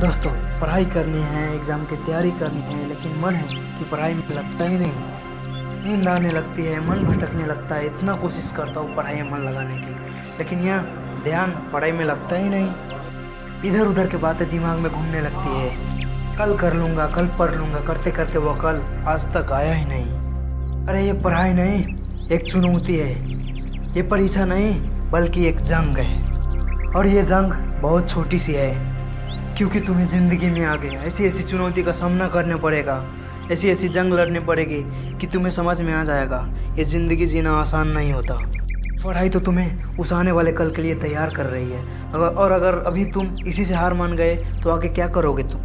दोस्तों, पढ़ाई करनी है, एग्ज़ाम की तैयारी करनी है, लेकिन मन है कि पढ़ाई में लगता ही नहीं। नींद आने लगती है, मन भटकने लगता है। इतना कोशिश करता हूँ पढ़ाई में मन लगाने की, लेकिन यह ध्यान पढ़ाई में लगता ही नहीं। इधर उधर की बातें दिमाग में घूमने लगती है। कल कर लूँगा, कल पढ़ लूँगा, करते करते वो कल आज तक आया ही नहीं। अरे ये पढ़ाई नहीं, एक चुनौती है। ये परीक्षा नहीं बल्कि एक जंग है, और ये जंग बहुत छोटी सी है, क्योंकि तुम्हें ज़िंदगी में आगे ऐसी ऐसी चुनौती का सामना करना पड़ेगा, ऐसी ऐसी जंग लड़नी पड़ेगी कि तुम्हें समझ में आ जाएगा ये ज़िंदगी जीना आसान नहीं होता। पढ़ाई तो तुम्हें उस आने वाले कल के लिए तैयार कर रही है। अगर अभी तुम इसी से हार मान गए तो आगे क्या करोगे तुम?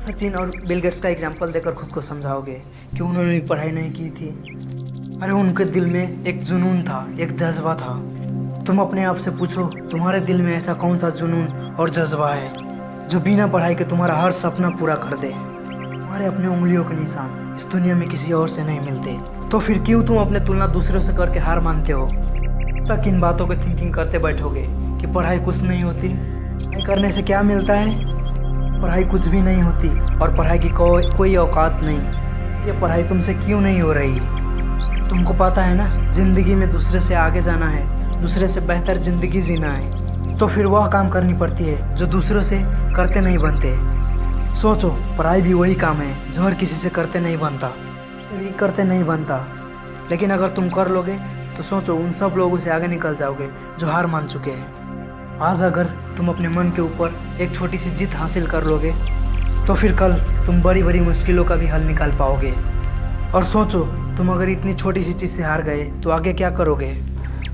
सचिन और बिल गेट्स का एग्जाम्पल देकर खुद को समझाओगे कि उन्होंने भी पढ़ाई नहीं की थी। अरे उनके दिल में एक जुनून था, एक जज्बा था। तुम अपने आप से पूछो, तुम्हारे दिल में ऐसा कौन सा जुनून और जज्बा है जो बिना पढ़ाई के तुम्हारा हर सपना पूरा कर दे? तुम्हारे अपने उंगलियों के निशान इस दुनिया में किसी और से नहीं मिलते। तो फिर क्यों तुम अपने तुलना दूसरों से करके हार मानते हो? तक इन बातों की थिंकिंग करते बैठोगे कि पढ़ाई कुछ नहीं होती, पढ़ाई करने से क्या मिलता है, पढ़ाई कुछ भी नहीं होती और पढ़ाई की कोई औकात नहीं। ये पढ़ाई तुमसे क्यों नहीं हो रही? तुमको पता है ना, ज़िंदगी में दूसरे से आगे जाना है, दूसरे से बेहतर ज़िंदगी जीना है, तो फिर वह काम करनी पड़ती है जो दूसरों से करते नहीं बनते। सोचो, पढ़ाई भी वही काम है जो हर किसी से करते नहीं बनता, भी करते नहीं बनता। लेकिन अगर तुम कर लोगे तो सोचो, उन सब लोगों से आगे निकल जाओगे जो हार मान चुके हैं। आज अगर तुम अपने मन के ऊपर एक छोटी सी जीत हासिल कर लोगे तो फिर कल तुम बड़ी बड़ी मुश्किलों का भी हल निकाल पाओगे। और सोचो, तुम अगर इतनी छोटी सी चीज़ से हार गए तो आगे क्या करोगे?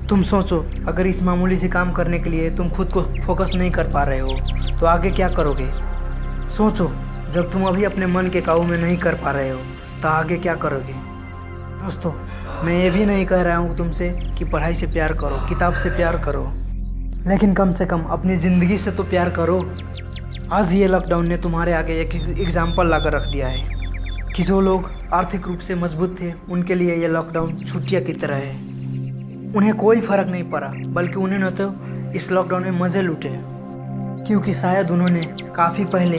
तुम सोचो, अगर इस मामूली से काम करने के लिए तुम खुद को फोकस नहीं कर पा रहे हो तो आगे क्या करोगे? सोचो, जब तुम अभी अपने मन के काबू में नहीं कर पा रहे हो तो आगे क्या करोगे? दोस्तों, मैं ये भी नहीं कह रहा हूँ तुमसे कि पढ़ाई से प्यार करो, किताब से प्यार करो, लेकिन कम से कम अपनी ज़िंदगी से तो प्यार करो। आज ये लॉकडाउन ने तुम्हारे आगे एक एग्जाम्पल लाकर रख दिया है कि जो लोग आर्थिक रूप से मजबूत थे उनके लिए ये लॉकडाउन छुट्टियाँ की तरह है। उन्हें कोई फ़र्क नहीं पड़ा, बल्कि उन्होंने तो इस लॉकडाउन में मज़े लूटे, क्योंकि शायद उन्होंने काफ़ी पहले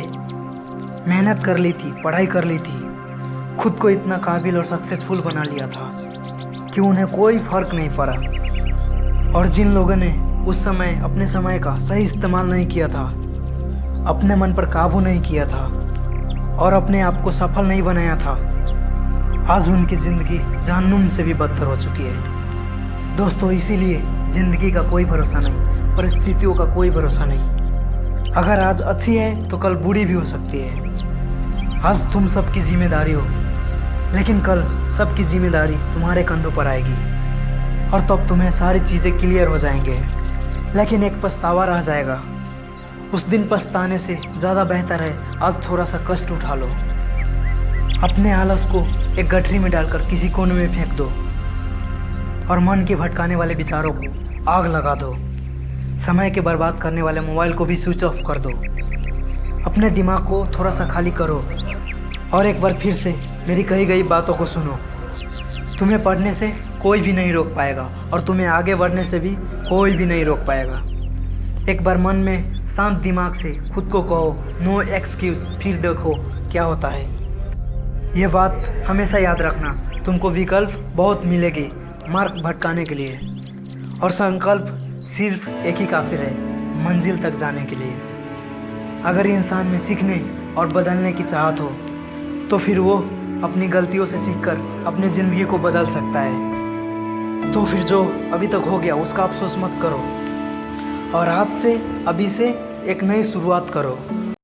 मेहनत कर ली थी, पढ़ाई कर ली थी, खुद को इतना काबिल और सक्सेसफुल बना लिया था कि उन्हें कोई फ़र्क नहीं पड़ा। और जिन लोगों ने उस समय अपने समय का सही इस्तेमाल नहीं किया था, अपने मन पर काबू नहीं किया था और अपने आप को सफल नहीं बनाया था, आज उनकी ज़िंदगी जहन्नुम से भी बदतर हो चुकी है। दोस्तों, इसीलिए ज़िंदगी का कोई भरोसा नहीं, परिस्थितियों का कोई भरोसा नहीं। अगर आज अच्छी है तो कल बुरी भी हो सकती है। आज तुम सबकी जिम्मेदारी हो, लेकिन कल सबकी जिम्मेदारी तुम्हारे कंधों पर आएगी और तब तुम्हें सारी चीज़ें क्लियर हो जाएंगे। लेकिन एक पछतावा रह जाएगा। उस दिन पछताने से ज़्यादा बेहतर है आज थोड़ा सा कष्ट उठा लो। अपने आलस को एक गठरी में डालकर किसी कोने में फेंक दो और मन के भटकाने वाले विचारों को आग लगा दो। समय के बर्बाद करने वाले मोबाइल को भी स्विच ऑफ कर दो। अपने दिमाग को थोड़ा सा खाली करो और एक बार फिर से मेरी कही गई बातों को सुनो। तुम्हें पढ़ने से कोई भी नहीं रोक पाएगा और तुम्हें आगे बढ़ने से भी कोई भी नहीं रोक पाएगा। एक बार मन में शांत दिमाग से खुद को कहो, नो एक्सक्यूज़, फिर देखो क्या होता है। ये बात हमेशा याद रखना, तुमको विकल्प बहुत मिलेगी मार्ग भटकाने के लिए, और संकल्प सिर्फ एक ही काफिर है मंजिल तक जाने के लिए। अगर इंसान में सीखने और बदलने की चाहत हो तो फिर वो अपनी गलतियों से सीखकर अपनी ज़िंदगी को बदल सकता है। तो फिर जो अभी तक हो गया उसका अफसोस मत करो और आज से, अभी से एक नई शुरुआत करो।